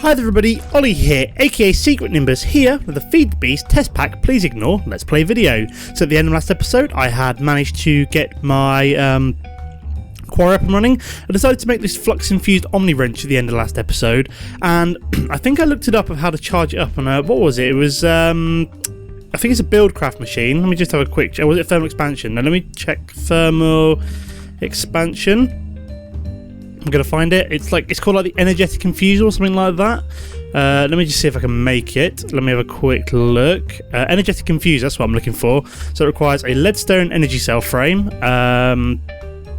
Hi there everybody, Ollie here, aka Secret Nimbus here with the Feed the Beast test pack Please Ignore Let's Play video. So at the end of last episode I had managed to get my quarry up and running. I decided to make this flux infused omni wrench at the end of last episode, and I think I looked it up of how to charge it up, and what was it? It was I think it's a buildcraft machine. Let me just have a quick check. Was it thermal expansion? Now let me check thermal expansion. I'm gonna find it. It's called like the energetic infuser or something like that. Let me just see if I can make it. Let me have a quick look. Energetic infuser, that's what I'm looking for. So it requires a Redstone energy cell frame. Can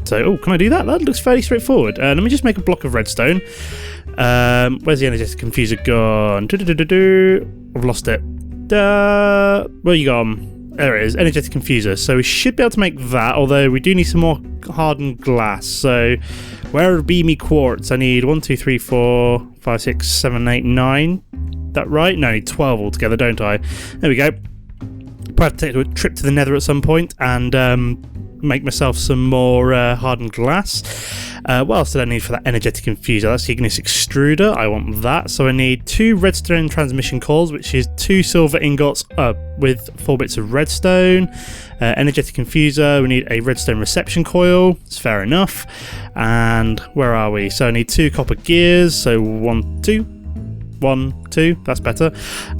I do that? That looks fairly straightforward. Let me just make a block of redstone. Where's the energetic infuser gone? I've lost it. Where you gone? There it is, energetic infuser. So we should be able to make that, although we do need some more hardened glass. So where would be me quartz? I need 1, 2, 3, 4, 5, 6, 7, 8, 9. That right? No, I need 12 altogether, don't I? There we go. Probably have to take a trip to the nether at some point and make myself some more hardened glass. What else did I need for that energetic infuser? That's the ignis extruder. I want that. So I need 2 redstone transmission cores, which is 2 silver ingots with 4 bits of redstone. Energetic infuser. We need a redstone reception coil. It's fair enough. And where are we? So I need 2 copper gears. So 1, 2. 1, 2, that's better.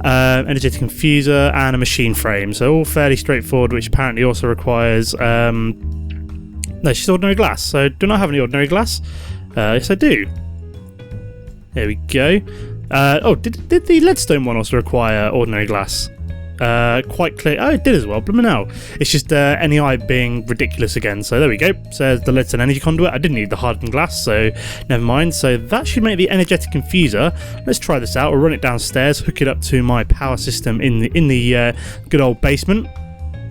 Energetic infuser and a machine frame. So all fairly straightforward, which apparently also requires no, it's just ordinary glass. So do not have any ordinary glass. Yes, I do. There we go. Did the leadstone one also require ordinary glass? Quite clear. Oh, it did as well. Blimmin' hell. It's just NEI being ridiculous again. So there we go. Says the leadstone energy conduit. I didn't need the hardened glass, so never mind. So that should make the energetic infuser. Let's try this out. We'll run it downstairs, hook it up to my power system in the good old basement.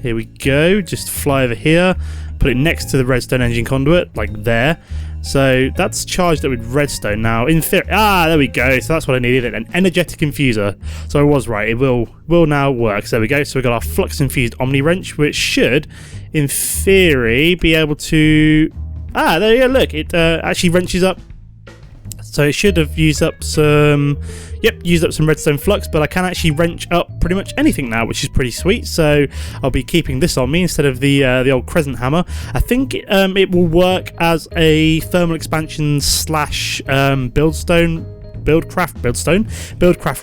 Here we go. Just fly over here. Put it next to the redstone engine conduit, like there. So that's charged up with redstone now. In theory, there we go. So that's what I needed, an energetic infuser. So I was right. It will now work. So there we go. So we've got our flux infused omni wrench, which should, in theory, be able to. There you go. Look, it actually wrenches up. So it should have used up some. Yep, used up some redstone flux, but I can actually wrench up pretty much anything now, which is pretty sweet. So I'll be keeping this on me instead of the old crescent hammer. I think it will work as a thermal expansion slash buildcraft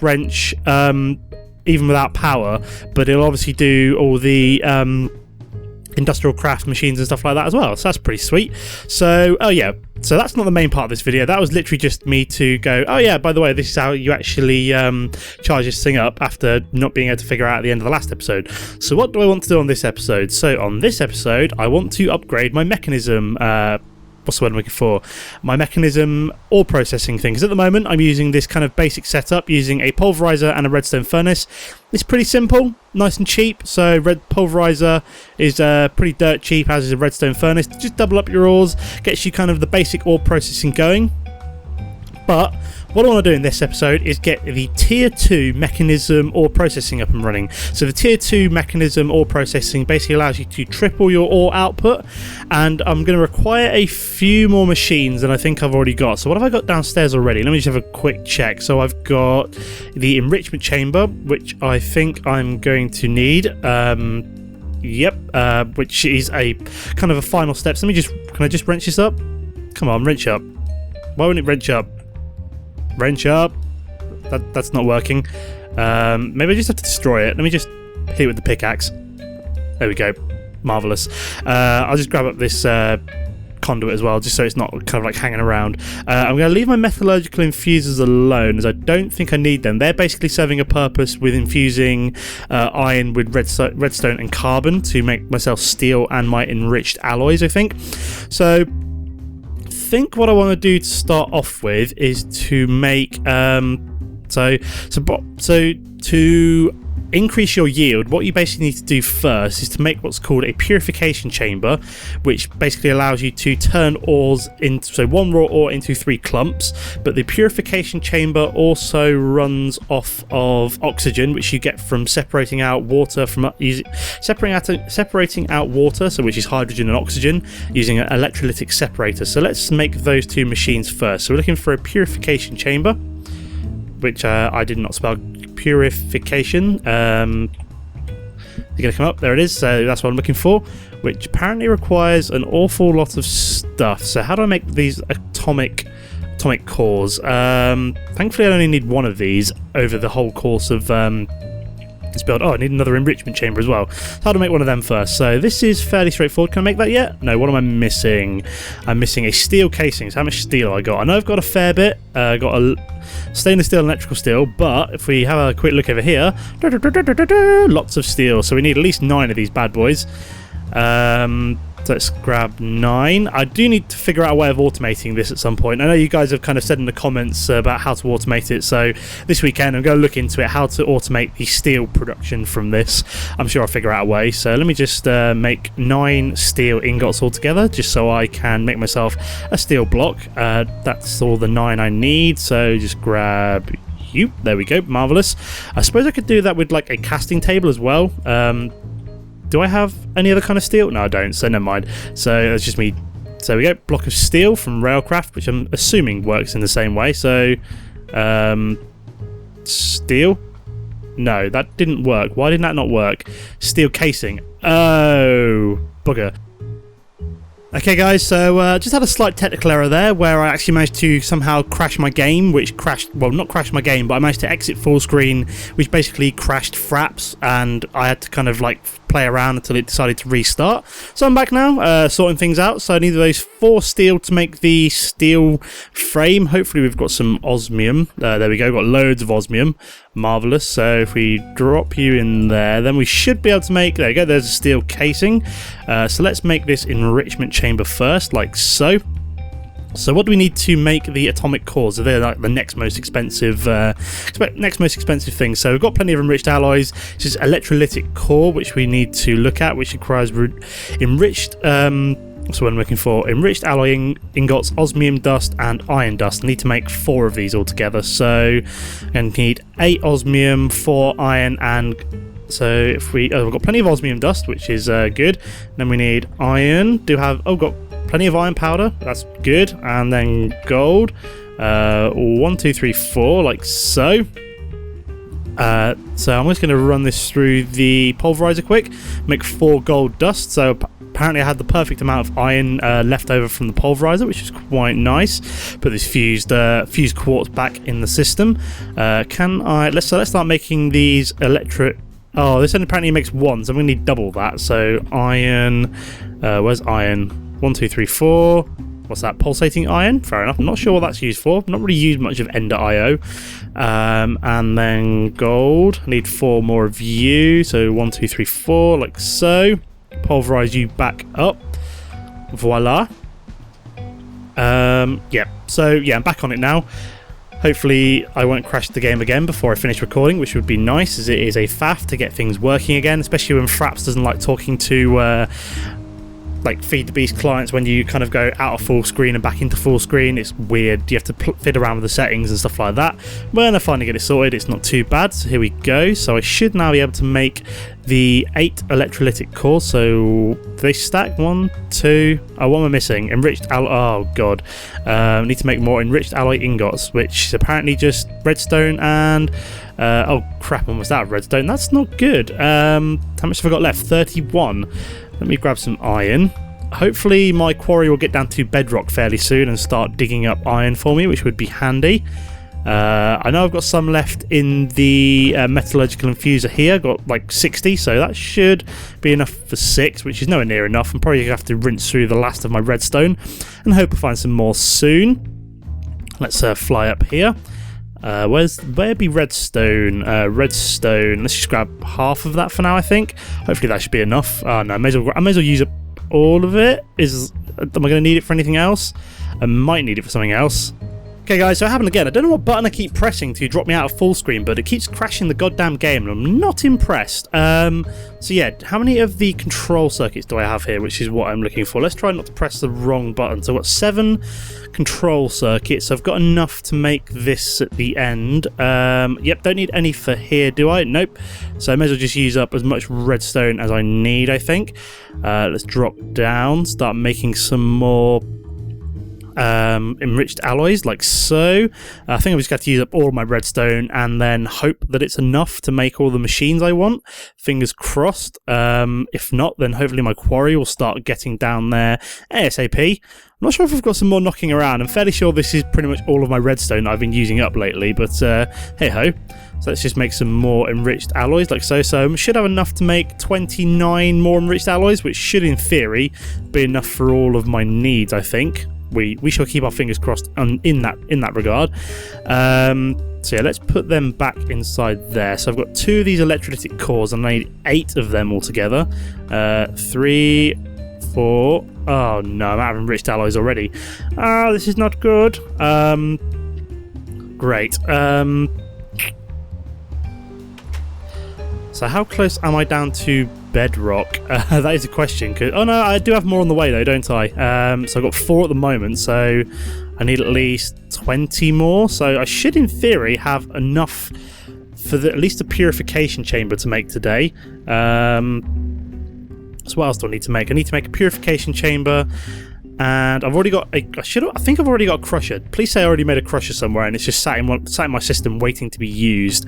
wrench, even without power. But it'll obviously do all the industrial craft machines and stuff like that as well. So that's pretty sweet. So so that's not the main part of this video. That was literally just me to go, oh yeah, by the way, this is how you actually charge this thing up after not being able to figure out at the end of the last episode. So what do I want to do on this episode? So on this episode, I want to upgrade my mechanism. What's the word I'm looking for? My mechanism ore processing thing. Because at the moment, I'm using this kind of basic setup using a pulverizer and a redstone furnace. It's pretty simple, nice and cheap. So red pulverizer is pretty dirt cheap, as is a redstone furnace. Just double up your ores, gets you kind of the basic ore processing going. But what I want to do in this episode is get the tier 2 mechanism ore processing up and running. So the tier 2 mechanism ore processing basically allows you to triple your ore output, and I'm going to require a few more machines than I think I've already got. So what have I got downstairs already? Let me just have a quick check. So I've got the enrichment chamber, which I think I'm going to need. Which is a kind of a final step. So can I just wrench this up? Come on, wrench up. Why won't it wrench up? Wrench up. That's not working. Maybe I just have to destroy it. Let me just hit it with the pickaxe. There we go. Marvellous. I'll just grab up this conduit as well, just so it's not kind of like hanging around. I'm going to leave my metallurgical infusers alone, as I don't think I need them. They're basically serving a purpose with infusing iron with redstone and carbon to make myself steel and my enriched alloys, I think. So I think what I want to do to start off with is to make to increase your yield. What you basically need to do first is to make what's called a purification chamber, which basically allows you to turn ores into one raw ore into 3 clumps. But the purification chamber also runs off of oxygen, which you get from separating out water separating out water, so which is hydrogen and oxygen, using an electrolytic separator. So let's make those 2 machines first. So we're looking for a purification chamber. which I did not spell purification. It's going to come up. There it is. So that's what I'm looking for, which apparently requires an awful lot of stuff. So how do I make these atomic cores? Thankfully, I only need one of these over the whole course of this build. Oh, I need another enrichment chamber as well. So how do I make one of them first? So this is fairly straightforward. Can I make that yet? No. What am I missing? I'm missing a steel casing. So how much steel have I got? I know I've got a fair bit. Got a stainless steel and electrical steel, but if we have a quick look over here, lots of steel. So we need at least 9 of these bad boys. Let's grab 9. I do need to figure out a way of automating this at some point. I know you guys have kind of said in the comments about how to automate it, so this weekend I'm going to look into it, how to automate the steel production from this. I'm sure I'll figure out a way. So let me just make 9 steel ingots altogether, just so I can make myself a steel block. That's all the 9 I need, so just grab you. There we go, marvellous. I suppose I could do that with like a casting table as well. Do I have any other kind of steel? No, I don't, so never mind. So that's just me. So we go, block of steel from Railcraft, which I'm assuming works in the same way. So, steel? No, that didn't work. Why did that not work? Steel casing. Oh, bugger. Okay guys, so just had a slight technical error there where I actually managed to somehow crash my game, which crashed, well, not crash my game, but I managed to exit full screen, which basically crashed Fraps, and I had to kind of like play around until it decided to restart. So I'm back now, sorting things out. So I need those 4 steel to make the steel frame. Hopefully we've got some osmium. There we go, got loads of osmium. Marvellous. So if we drop you in there, then we should be able to make, there you go, there's a steel casing. So let's make this enrichment chamber first, like so. So what do we need to make the atomic cores? So they're like the next most expensive thing. So we've got plenty of enriched alloys. This is electrolytic core, which we need to look at, which requires enriched so what I'm looking for, enriched alloy ingots, osmium dust and iron dust. I need to make 4 of these altogether. So I'm going to need 8 osmium, 4 iron, and so if we, we've got plenty of osmium dust, which is good. Then we need iron. Got plenty of iron powder, that's good. And then gold, 1, 2, 3, 4, like so. So I'm just going to run this through the pulverizer quick, make 4 gold dust. So apparently I had the perfect amount of iron left over from the pulverizer, which is quite nice. Put this fused quartz back in the system. Let's start making these electric. Oh, this only apparently makes 1, so I'm going to need double that. So iron, where's iron? 1, 2, 3, 4. What's that? Pulsating iron? Fair enough. I'm not sure what that's used for. I've not really used much of Ender IO. And then gold. I need 4 more of you. So 1, 2, 3, 4, like so. Pulverize you back up. Voila. Yeah. So yeah, I'm back on it now. Hopefully I won't crash the game again before I finish recording, which would be nice, as it is a faff to get things working again, especially when Fraps doesn't like talking to like Feed the Beast clients when you kind of go out of full screen and back into full screen. It's weird. You have to fiddle around with the settings and stuff like that. When I finally get it sorted, it's not too bad. So here we go. So I should now be able to make the 8 electrolytic cores. So do they stack? 1, 2. Oh, what am I missing? Enriched alloy. Oh god. I need to make more enriched alloy ingots, which is apparently just redstone and oh crap, when was that? Redstone. That's not good. How much have I got left? 31. Let me grab some iron. Hopefully my quarry will get down to bedrock fairly soon and start digging up iron for me, which would be handy. I know I've got some left in the metallurgical infuser here. Got like 60, so that should be enough for 6, which is nowhere near enough. I'm probably going to have to rinse through the last of my redstone and hope to find some more soon. Let's fly up here. Where be redstone? Redstone. Let's just grab half of that for now, I think. Hopefully that should be enough. No, I may as well use up all of it. Am I going to need it for anything else? I might need it for something else. Okay guys, so it happened again. I don't know what button I keep pressing to drop me out of full screen, but it keeps crashing the goddamn game and I'm not impressed. So yeah, how many of the control circuits do I have here, which is what I'm looking for? Let's try not to press the wrong button. So I've got 7 control circuits. So I've got enough to make this at the end. Yep, don't need any for here, do I? Nope. So I may as well just use up as much redstone as I need, I think. Let's drop down, start making some more enriched alloys, like so. I think I'm just going to use up all of my redstone and then hope that it's enough to make all the machines I want. Fingers crossed. If not, then hopefully my quarry will start getting down there ASAP. I'm not sure if I've got some more knocking around. I'm fairly sure this is pretty much all of my redstone that I've been using up lately, but hey-ho. So let's just make some more enriched alloys, like so. So I should have enough to make 29 more enriched alloys, which should, in theory, be enough for all of my needs, I think. We shall keep our fingers crossed in that regard. So yeah, let's put them back inside there. So I've got 2 of these electrolytic cores, and I need 8 of them altogether. 3, 4. Oh no, I'm out of enriched alloys already. This is not good. Great. So how close am I down to bedrock? That is a question. Oh no, I do have more on the way though, don't I? So I've got 4 at the moment, so I need at least 20 more. So I should, in theory, have enough for at least a purification chamber to make today. So what else do I need to make? I need to make a purification chamber. And I've already got I think I've already got a crusher. Please say I already made a crusher somewhere and it's just sat in my system waiting to be used.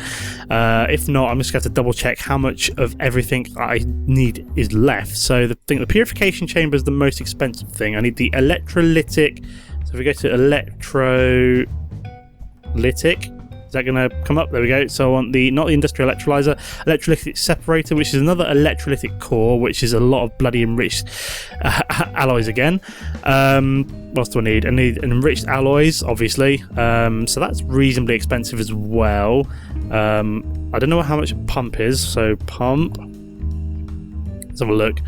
If not, I'm just going to double check how much of everything I need is left. So the purification chamber is the most expensive thing. I need the electrolytic. So if we go to electrolytic, is that going to come up? There we go. So I want not the industrial electrolyzer, electrolytic separator, which is another electrolytic core, which is a lot of bloody enriched alloys again. What else do I need? I need an enriched alloys, obviously. So that's reasonably expensive as well. I don't know how much a pump is. So pump. Let's have a look.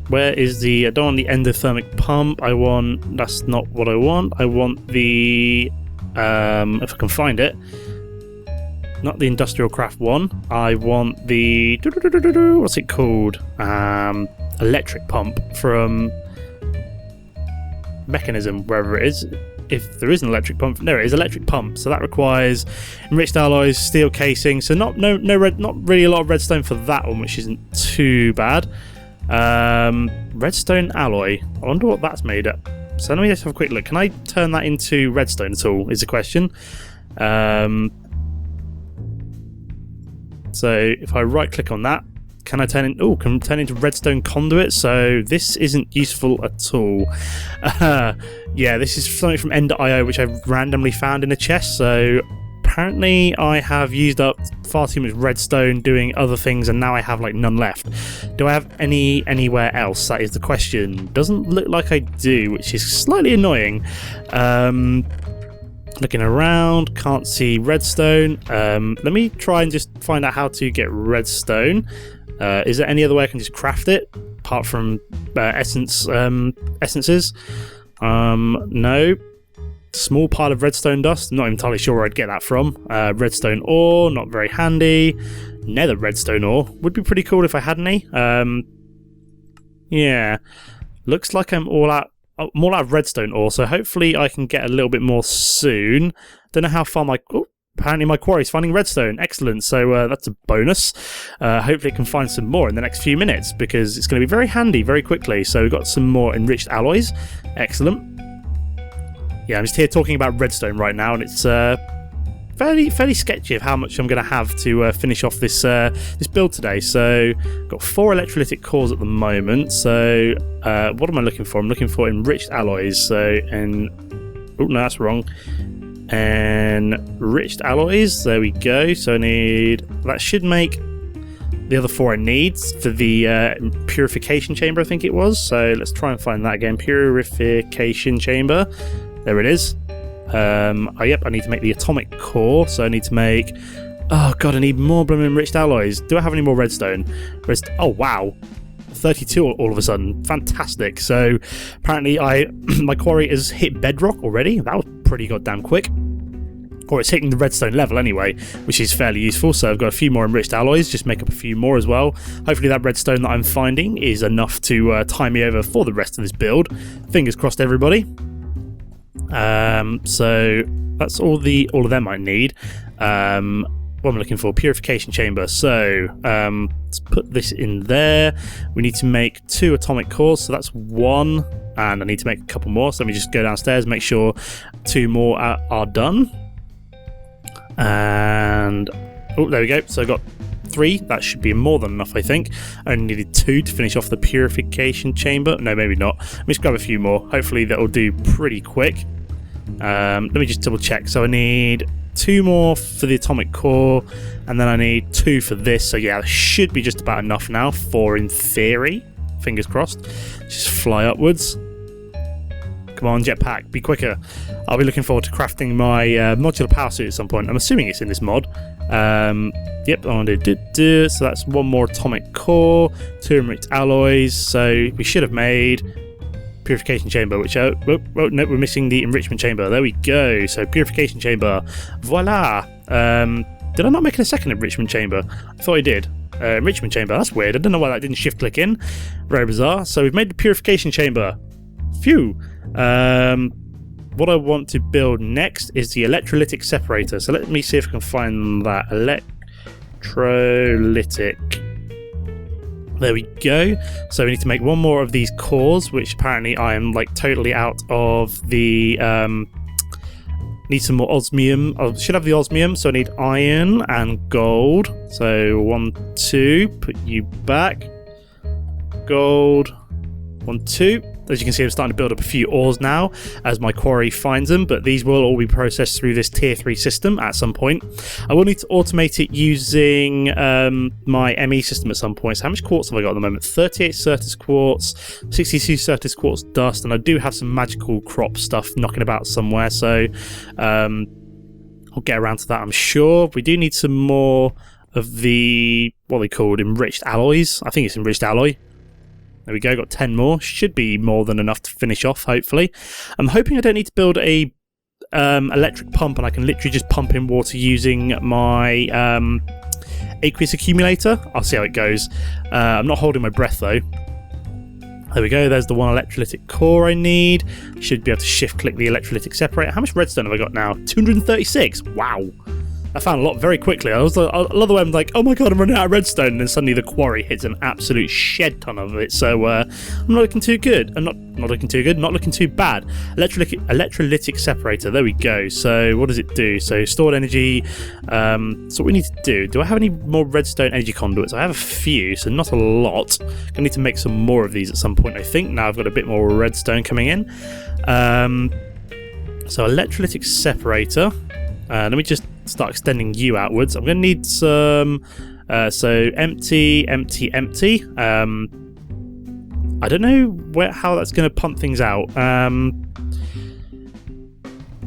Where is the? I don't want the endothermic pump. That's not what I want. I want the. If I can find it, not the industrial craft one. I want the what's it called? Electric pump from Mekanism, wherever it is. If there is an electric pump, there it is, electric pump. So that requires enriched alloys, steel casing. So not really a lot of redstone for that one, which isn't too bad. Redstone alloy. I wonder what that's made up. So let me just have a quick look. Can I turn that into redstone at all, is the question. So if I right click on that, can I turn into redstone conduit? So this isn't useful at all. Yeah, this is something from End.io which I randomly found in a chest. So apparently I have used up far too much redstone doing other things, and now I have like none left. Do I have anywhere else? That is the question. Doesn't look like I do, which is slightly annoying. Looking around, can't see redstone. Let me try and just find out how to get redstone. Is there any other way I can just craft it apart from essences? No. Small pile of redstone dust. Not entirely sure where I'd get that from. Redstone ore, not very handy. Nether redstone ore would be pretty cool if I had any. Yeah, looks like I'm all out of redstone ore, so hopefully I can get a little bit more soon. Don't know how far apparently my quarry's finding redstone. Excellent. So that's a bonus. Hopefully it can find some more in the next few minutes, because it's going to be very handy very quickly. So we've got some more enriched alloys. Excellent. Yeah, I'm just here talking about redstone right now, and it's fairly sketchy of how much I'm going to have to finish off this build today. So, got 4 electrolytic cores at the moment. So, what am I looking for? I'm looking for enriched alloys. So, oh no, that's wrong. Enriched alloys. There we go. So that should make the other 4 I need for the purification chamber, I think it was. So let's try and find that again. Purification chamber. There it is. Yep, I need to make the atomic core, so I need to make... Oh god, I need more blooming enriched alloys. Do I have any more redstone? Oh wow, 32 all of a sudden. Fantastic. So apparently my quarry has hit bedrock already. That was pretty goddamn quick. Or it's hitting the redstone level anyway, which is fairly useful. So I've got a few more enriched alloys, just make up a few more as well. Hopefully that redstone that I'm finding is enough to tie me over for the rest of this build. Fingers crossed, everybody. So that's all of them I need. what am I looking for? Purification chamber. So let's put this in there. We need to make 2 atomic cores, so that's 1, and I need to make a couple more. So let me just go downstairs, make sure 2 more are done. And oh, there we go. So I got 3. That should be more than enough, I think. I only needed 2 to finish off the purification chamber. No, maybe not. Let me just grab a few more. Hopefully that'll do pretty quick. Let me just double check. So I need 2 more for the atomic core, and then I need 2 for this. So yeah, that should be just about enough now for, in theory, fingers crossed, just fly upwards. Come on, jetpack, be quicker. I'll be looking forward to crafting my modular power suit at some point. I'm assuming it's in this mod. Yep, I want to do. So that's 1 more atomic core, 2 enriched alloys. So we should have made purification chamber, which no, we're missing the enrichment chamber. There we go. So purification chamber, voila. Did I not make a second enrichment chamber? I thought I did. Enrichment chamber, that's weird. I don't know why that didn't shift click in. Very bizarre. So we've made the purification chamber. Phew. What I want to build next is the electrolytic separator. So let me see if I can find that. Electrolytic. There we go. So we need to make 1 more of these cores, which apparently I am like totally out of the need some more osmium. I should have the osmium, so I need iron and gold. So 1, 2, put you back. Gold. 1, 2. As you can see, I'm starting to build up a few ores now as my quarry finds them, but these will all be processed through this tier 3 system at some point. I will need to automate it using my ME system at some point. So how much quartz have I got at the moment? 38 Certus quartz, 62 Certus quartz dust, and I do have some magical crop stuff knocking about somewhere, so I'll get around to that, I'm sure. We do need some more of the, what are they called, enriched alloys. I think it's enriched alloy. There we go, got 10 more. Should be more than enough to finish off, hopefully. I'm hoping I don't need to build a electric pump and I can literally just pump in water using my aqueous accumulator. I'll see how it goes. I'm not holding my breath though. There we go, there's the 1 electrolytic core I need. Should be able to shift click the electrolytic separator. How much redstone have I got now? 236, wow. I found a lot very quickly. I love the way I'm like, oh my god, I'm running out of redstone, and then suddenly the quarry hits an absolute shed ton of it. So I'm not looking too good. I'm not looking too good. Not looking too bad. Electrolytic separator. There we go. So what does it do? So stored energy. So what we need to do? Do I have any more redstone energy conduits? I have a few, so not a lot. I need to make some more of these at some point, I think. Now I've got a bit more redstone coming in. So electrolytic separator. Let me just start extending you outwards. I'm going to need some so empty. I don't know how that's going to pump things out.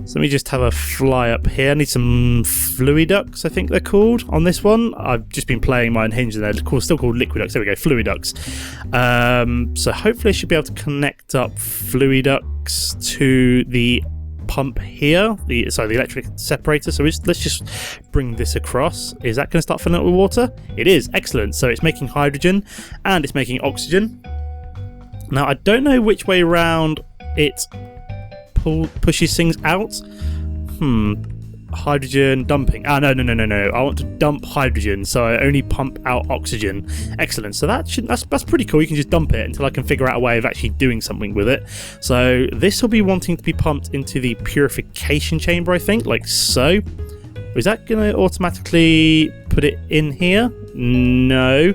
So let me just have a fly up here. I need some fluiducts, I think they're called on this one. I've just been playing my Unhinged and they're still called liquiducts. There we go, fluiducts. So hopefully I should be able to connect up fluiducts to the pump here, the electric separator. So let's just bring this across. Is that going to start filling up with water? It is. Excellent. So it's making hydrogen and it's making oxygen. Now I don't know which way around it pushes things out. Hydrogen dumping. No. I want to dump hydrogen, so I only pump out oxygen. Excellent. So that's pretty cool. You can just dump it until I can figure out a way of actually doing something with it. So this will be wanting to be pumped into the purification chamber, I think, like so. Is that going to automatically put it in here? No.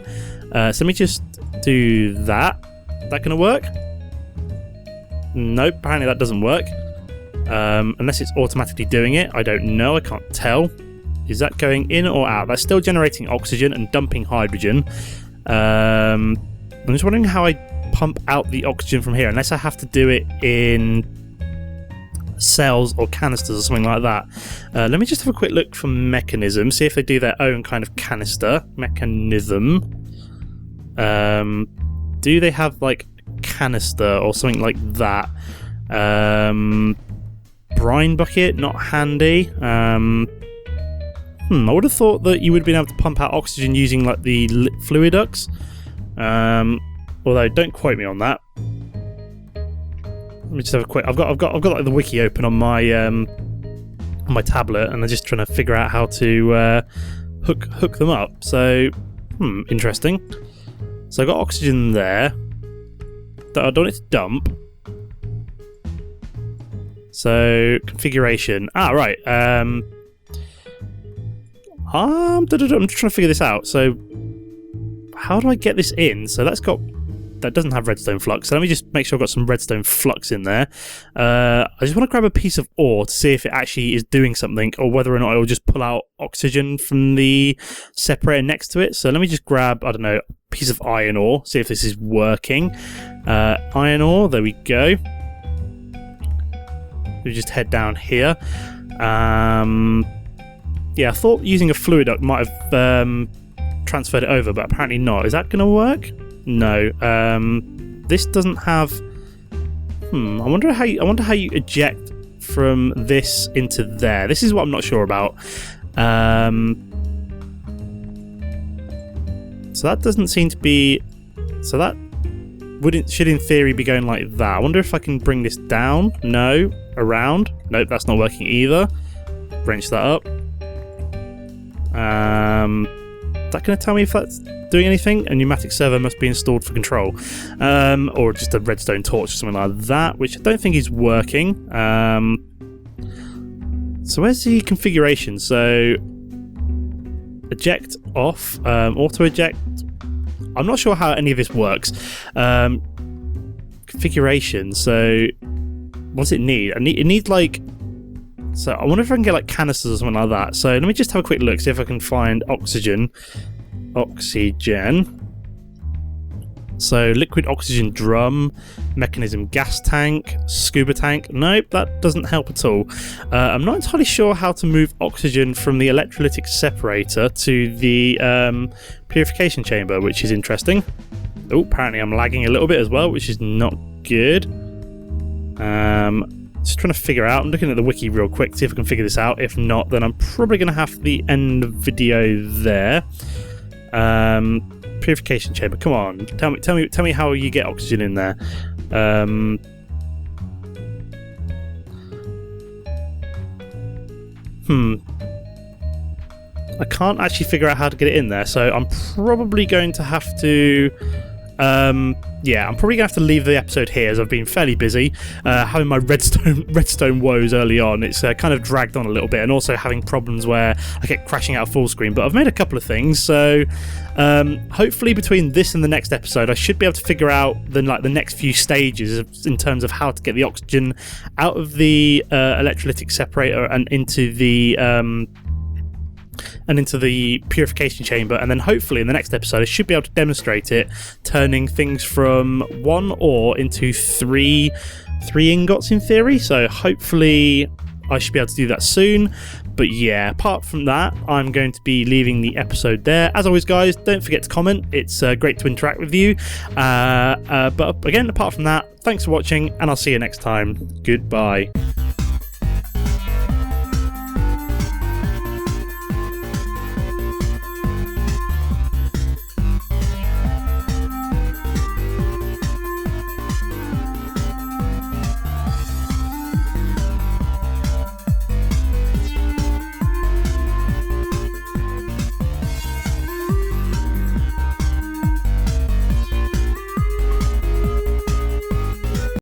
So let me just do that. Is that going to work? Nope, apparently that doesn't work. Unless it's automatically doing it, I don't know, I can't tell. Is that going in or out? That's still generating oxygen and dumping hydrogen. I'm just wondering how I pump out the oxygen from here, unless I have to do it in cells or canisters or something like that. Let me just have a quick look for Mekanism, see if they do their own kind of canister. Mekanism. Do they have like canister or something like that? Brine bucket, not handy. I would have thought that you would have been able to pump out oxygen using like the fluiducts. Although don't quote me on that. Let me just have a quick. I've got like the wiki open on my tablet, and I'm just trying to figure out how to hook them up. So, interesting. So I got oxygen there that I don't need to dump. So configuration. Right. I'm just trying to figure this out. So how do I get this in? So that doesn't have redstone flux. So let me just make sure I've got some redstone flux in there. I just want to grab a piece of ore to see if it actually is doing something, or whether or not it will just pull out oxygen from the separator next to it. So let me just grab, I don't know, a piece of iron ore, see if this is working. Iron ore, there we go. We just head down here. Yeah, I thought using a fluid duct might have transferred it over, but apparently not. Is that going to work? No. This doesn't have. I wonder how you eject from this into there. This is what I'm not sure about. So that doesn't seem to be. So that should in theory be going like that. I wonder if I can bring this down. No. Around. Nope, that's not working either. Wrench that up. Is that going to tell me if that's doing anything? A pneumatic servo must be installed for control. Or just a redstone torch or something like that, which I don't think is working. So where's the configuration? So eject off, auto eject. I'm not sure how any of this works. Configuration. So what's it need? It needs like. So I wonder if I can get like canisters or something like that. So let me just have a quick look, see if I can find oxygen. Oxygen. So liquid oxygen drum, Mekanism gas tank, scuba tank. Nope, that doesn't help at all. I'm not entirely sure how to move oxygen from the electrolytic separator to the purification chamber, which is interesting. Oh, apparently I'm lagging a little bit as well, which is not good. Just trying to figure out. I'm looking at the wiki real quick to see if I can figure this out. If not, then I'm probably going to have to end the video there. Purification chamber. Come on, tell me how you get oxygen in there. I can't actually figure out how to get it in there, so I'm probably going to have to. Yeah, I'm probably going to have to leave the episode here, as I've been fairly busy having my redstone woes early on. It's kind of dragged on a little bit, and also having problems where I get crashing out of full screen. But I've made a couple of things, so hopefully between this and the next episode, I should be able to figure out the next few stages in terms of how to get the oxygen out of the electrolytic separator and into the purification chamber, and then hopefully in the next episode I should be able to demonstrate it, turning things from one ore into three ingots in theory. So hopefully I should be able to do that soon. But yeah, apart from that, I'm going to be leaving the episode there. As always, guys, don't forget to comment. It's great to interact with you. But again, apart from that, thanks for watching, and I'll see you next time. Goodbye.